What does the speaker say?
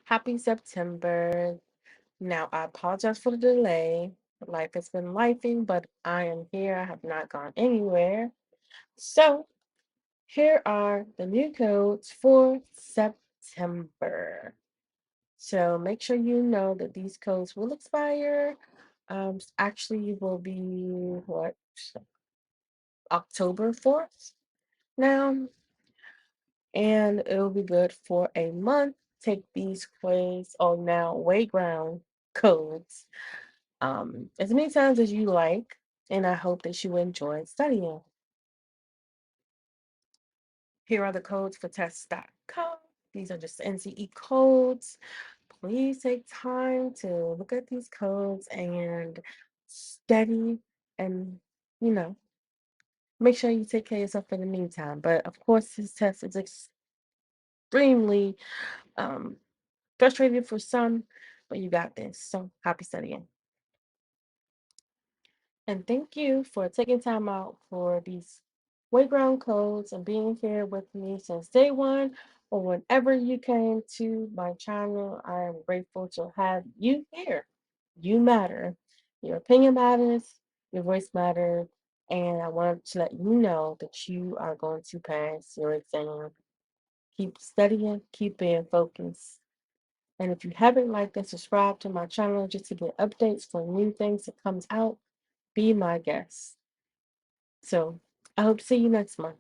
Happy September. Now, I apologize for the delay. Life has been lifing, but I am here. I have not gone anywhere. So, here are the new codes for September. So, make sure you know that these codes will expire. Actually, will be what? October 4th now, and it'll be good for a month. Take these quiz or now Wayground codes as many times as you like, and I hope that you enjoy studying. Here are the codes for tests.com. These are just NCE codes. Please take time to look at these codes and study and, you know, make sure you take care of yourself in the meantime. But of course, this test is extremely um, frustrating for some, but you got this. So happy studying. And thank you for taking time out for these Wayground codes and being here with me since day one or whenever you came to my channel. I am grateful to have you here. You matter. Your opinion matters, your voice matters, and I want to let you know that you are going to pass your exam. Keep studying, keep being focused. And if you haven't liked and subscribed to my channel just to get updates for new things that comes out, be my guest. So I hope to see you next month.